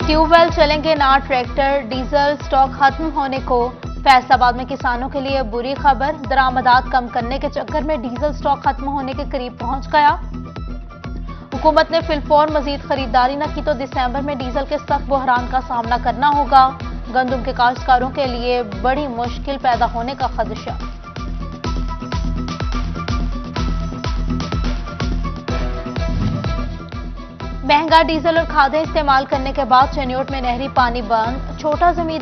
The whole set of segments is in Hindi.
ट्यूबवेल चलेंगे ना, ट्रैक्टर डीजल स्टॉक खत्म होने को। फैसलाबाद में किसानों के लिए बुरी खबर, दरामदात कम करने के चक्कर में डीजल स्टॉक खत्म होने के करीब पहुंच गया। हुकूमत ने फिलफौर मजीद खरीदारी न की तो दिसंबर में डीजल के सख्त बहरान का सामना करना होगा। गंदम के काश्तकारों के लिए बड़ी मुश्किल पैदा होने का खदशा। महंगा डीजल और खादें इस्तेमाल करने के बाद चनियोट में नहरी पानी बंद। छोटा जमीन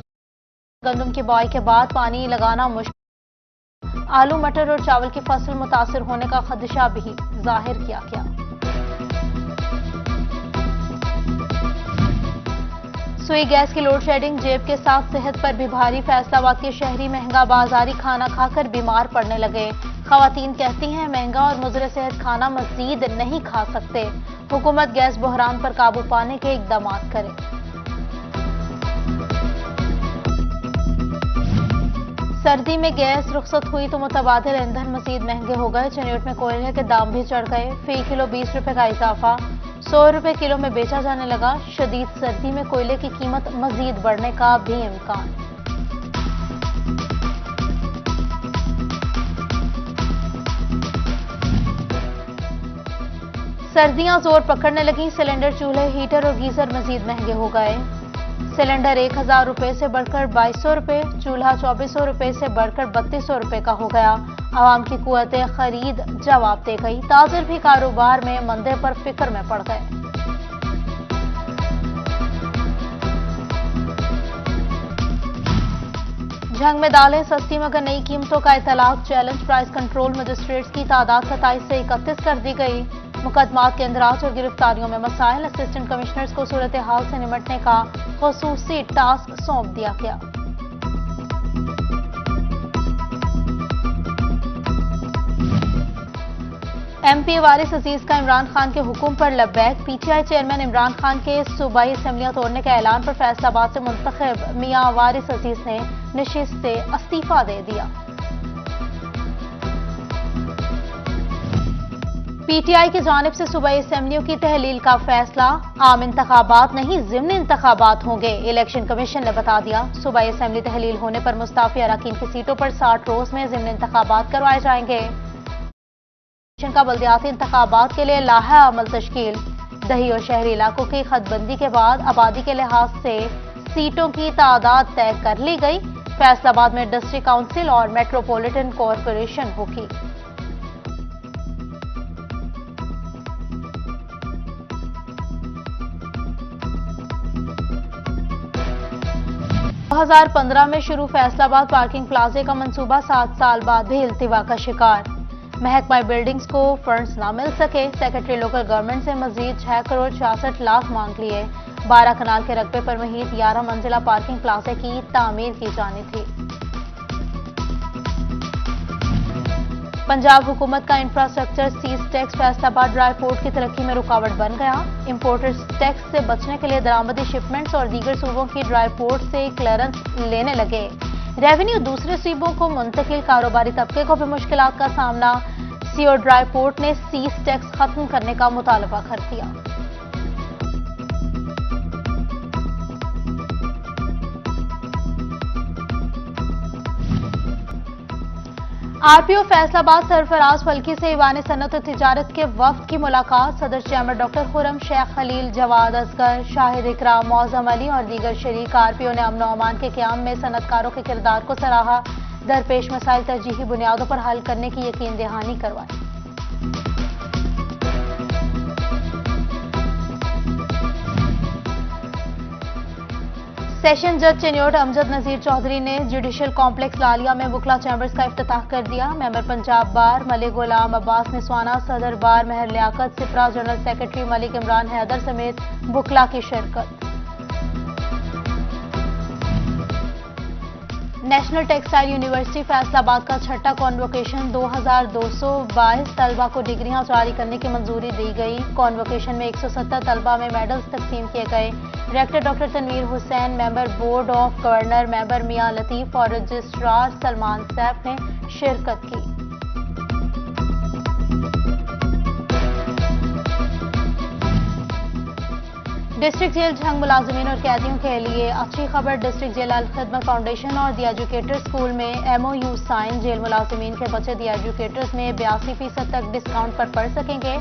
गंदम की बुआई के बाद पानी लगाना मुश्किल। आलू मटर और चावल की फसल मुतासिर होने का खदशा भी जाहिर किया गया। सुई गैस की लोड शेडिंग जेब के साथ सेहत पर भी भारी। फैसलाबाद के शहरी महंगा बाजारी खाना खाकर बीमार पड़ने लगे। खवातीन कहती हैं महंगा और मुजरे सेहत खाना मजीद नहीं खा सकते। हुकूमत गैस बहरान पर काबू पाने के इकदाम करे। सर्दी में गैस रुखसत हुई तो मुतबादिल ईंधन मजीद महंगे हो गए। चनियोट में कोयले के दाम भी चढ़ गए। फी किलो 20 रुपए का इजाफा, 100 रुपए किलो में बेचा जाने लगा। शदीद सर्दी में कोयले की कीमत मजीद बढ़ने का भी इम्कान। सर्दियां जोर पकड़ने लगी। सिलेंडर, चूल्हे, हीटर और गीजर मजीद महंगे हो गए। सिलेंडर 1000 रुपए से बढ़कर 2200 रुपए, चूल्हा 2400 रुपए से बढ़कर 3200 रुपए का हो गया। आवाम की कुव्वत खरीद जवाब दे गई। ताजिर भी कारोबार में मंदे पर फिक्र में पड़ गए। जंग में दालें सस्ती मगर नई कीमतों का इतलाक। चैलेंज प्राइस कंट्रोल मजिस्ट्रेट्स की तादाद 27 से 31 कर दी गई। मुकदमात के इंदराज और गिरफ्तारियों में मसाइल। असिस्टेंट कमिश्नर्स को सूरत हाल से निमटने का खुसूसी टास्क सौंप दिया गया। MP वारिस अजीज का इमरान खान के हुक्म पर लब्बैक। PTI चेयरमैन इमरान खान के सूबाई असेंबलियां तोड़ने के ऐलान पर फैसलाबाद से मुंतखब मियां वारिस अजीज ने नशिस्त से इस्तीफा दे दिया। PTI की जानिब से सूबाई असेंबलियों की तहलील का फैसला। आम इंतखाबात नहीं, ज़िमनी इंतखाबात होंगे, इलेक्शन कमीशन ने बता दिया। सूबाई असेंबली तहलील होने पर मुस्ताफी अरकान की सीटों पर 60 रोज में ज़िमनी इंतखाबात करवाए जाएंगे। का बल्दियाती इंतखाबात के लिए लाहा अमल तश्कील। दही और शहरी इलाकों की खतबंदी के बाद आबादी के लिहाज से सीटों की तादाद तय कर ली गई। फैसलाबाद में डिस्ट्रिक्ट काउंसिल और मेट्रोपॉलिटन कॉरपोरेशन होगी। दो 2015 में शुरू फैसलाबाद पार्किंग प्लाजे का मंसूबा 7 साल बाद भी इल्तिवा का शिकार। महकमा बिल्डिंग्स को फंड्स ना मिल सके। सेक्रेटरी लोकल गवर्नमेंट से मजीद 6 करोड़ 66 लाख मांग लिए। 12 कनाल के रकबे पर महीत 11 मंजिला पार्किंग प्लाजे की तामीर की जानी थी। पंजाब हुकूमत का infrastructure cess tax Faisalabad dry port की तरक्की में रुकावट बन गया। इंपोर्टर्स टैक्स से बचने के लिए दरामदी शिपमेंट्स और दीगर सूबों की ड्राई पोर्ट से क्लियरेंस लेने लगे। रेवेन्यू दूसरे सूबों को मुंतकिल। कारोबारी तबके को भी मुश्किलात का सामना। सीओ ड्राई पोर्ट ने सीज टैक्स खत्म करने का मुतालबा कर दिया। आरपीओ फैसलाबाद सरफराज फल्की से ईवान सनत और तिजारत के वफ्द की मुलाकात। सदर चैम्बर डॉक्टर खुर्रम शेख खलील, जवाद असगर, शाहिद इकराम, मौजम अली और दीगर शरीक। आरपीओ ने अमन और अमान के क़याम में सनतकारों के किरदार को सराहा। दरपेश मसाइल तरजीही बुनियादों पर हल करने की यकीन दहानी करवाई। सेशन जज चनियोट अमजद नजीर चौधरी ने जुडिशल कॉम्प्लेक्स लालिया में बुकला चैम्बर्स का इफ्तिताह कर दिया। मेंबर पंजाब बार मलिक गुलाम अब्बास निस्वाना, सदर बार महर लियाकत, सिपरा जनरल सेक्रेटरी मलिक इमरान हैदर समेत बुकला की शिरकत। नेशनल टेक्सटाइल यूनिवर्सिटी फैसलाबाद का छठा कॉन्वोकेशन 2222 तलबा को डिग्रियां जारी करने की मंजूरी दी गई। कॉन्वोकेशन में 170 तलबा में मेडल्स तकसीम किए गए। Director doctor Tanvir Hussain, member board of governor member Mian Latif और रजिस्ट्रार सलमान सैफ ने शिरकत की। डिस्ट्रिक्ट जेल झंग मुलाजमीन और कैदियों के लिए अच्छी खबर। डिस्ट्रिक्ट जेल अल खिदमत फाउंडेशन और दी एजुकेटर स्कूल में MOU साइन। जेल मुलाजमीन के बच्चे दी एजुकेटर्स में 82% तक डिस्काउंट पर पढ़ सकेंगे।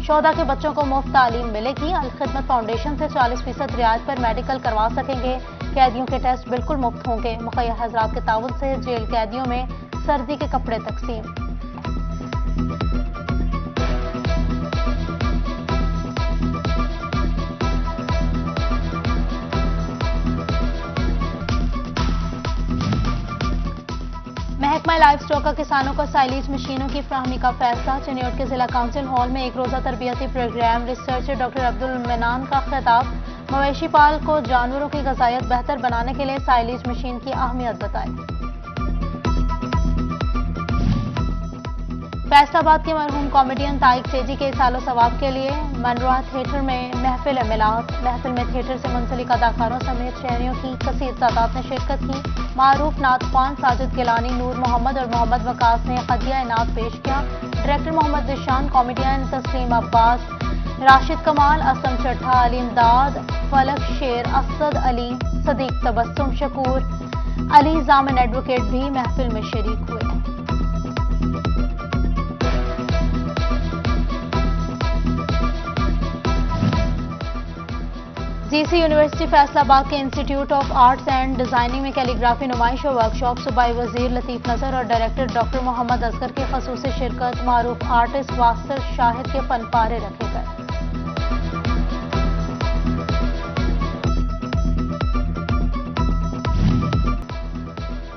शोधा के बच्चों को मुफ्त तालीम मिलेगी। अल खिदमत फाउंडेशन से 40% रियायत पर मेडिकल करवा सकेंगे। कैदियों के टेस्ट बिल्कुल मुफ्त होंगे। मुखैया हजरात के ताउन से जेल कैदियों में सर्दी के कपड़े तकसीम। महकमा लाइफ स्टॉक का किसानों को साइलेज मशीनों की फ्राहमी का फैसला। चिन्योट के जिला काउंसिल हॉल में एक रोजा तरबियती प्रोग्राम। रिसर्चर डॉक्टर अब्दुल मनान का खिताब। मवेशी पाल को जानवरों की ग़िज़ायत बेहतर बनाने के लिए साइलेज मशीन की अहमियत बताई। फैसलाबाद के मरहूम कॉमेडियन ताइक सेजी के सालो सवाब के लिए मनरोहा थिएटर में महफिल मिलाद। महफिल में थिएटर से मुंसलिक अदाकारों समेत शहरियों की कसीर तादाद ने शिरकत की। मारूफ नात खान, साजिद गिलानी, नूर मोहम्मद और मोहम्मद वकास ने हदिया इनात पेश किया। डायरेक्टर मोहम्मद दिशान, कॉमेडियन तस्लीम अब्बास, राशिद कमाल, असम चट्ठा, अली इमदाद, फलक शेर, असद अली, सदीक तबस्सुम, शकूर अली जामिन एडवोकेट भी महफिल में शरीक हुए। GC यूनिवर्सिटी फैसलाबाद के institute of arts and designing में कैलीग्राफी नुमाइश और वर्कशॉप सूबाई वजीर लतीफ नजर और डायरेक्टर डॉक्टर मोहम्मद असगर की खसूसी शिरकत। मारूफ आर्टिस्ट वासिर शाहिद के फन पारे रखे गए।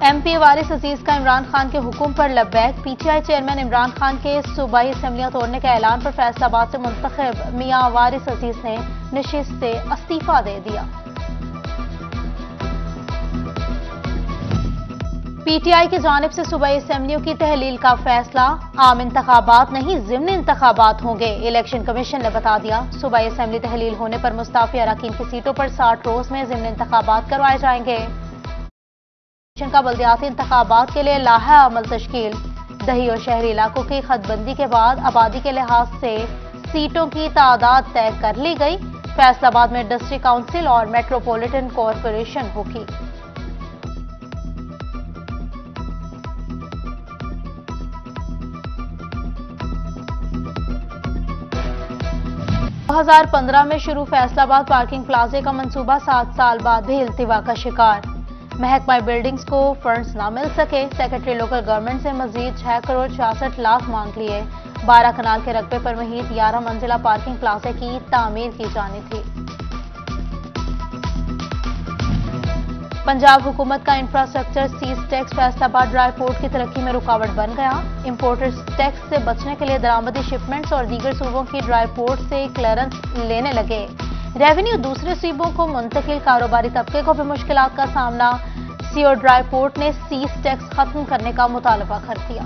MP वारिस अजीज का इमरान खान के हुक्म पर लब्बैक। PTI चेयरमैन इमरान खान के सूबाई असम्बलियां तोड़ने के ऐलान पर फैसलाबाद से मुंतखब मियां वारिस अजीज ने नशिस्त से इस्तीफा दे दिया। PTI की जानिब से सूबाई असम्बलियों की तहलील का फैसला। आम इंतखाबात नहीं ज़िम्नी इंतखाबात होंगे, इलेक्शन कमीशन ने बता दिया। सूबाई असम्बली तहलील होने पर मुस्ताफी अरकान की सीटों पर 60 रोज में ज़िम्नी इंतखाबात करवाए जाएंगे। का बल्दियाती इंतखाबात के लिए लाहा अमल तश्कील। दही और शहरी इलाकों की खतबंदी के बाद आबादी के लिहाज से सीटों की तादाद तय कर ली गई। फैसलाबाद में डिस्ट्रिक्ट काउंसिल और मेट्रोपॉलिटन कॉरपोरेशन होगी। दो 2015 में शुरू फैसलाबाद पार्किंग प्लाजे का मंसूबा 7 साल बाद भी इल्तिवा का शिकार। महकमा बिल्डिंग्स को फंड्स ना मिल सके। सेक्रेटरी लोकल गवर्नमेंट से मजीद 6 करोड़ 66 लाख मांग लिए। 12 कनाल के रकबे पर महीत 11 मंजिला पार्किंग प्लाजे की तामीर की जानी थी। पंजाब हुकूमत का infrastructure cess tax Faisalabad dry port की तरक्की में रुकावट बन गया। इंपोर्टर्स टैक्स से बचने के लिए दरामदी शिपमेंट्स और दीगर सूबों की ड्राई पोर्ट से क्लियरेंस लेने लगे। रेवेन्यू दूसरे सूबों को मुंतकिल। कारोबारी तबके को भी मुश्किलात का सामना। CO ड्राई पोर्ट ने सीज टैक्स खत्म करने का मुतालबा कर दिया।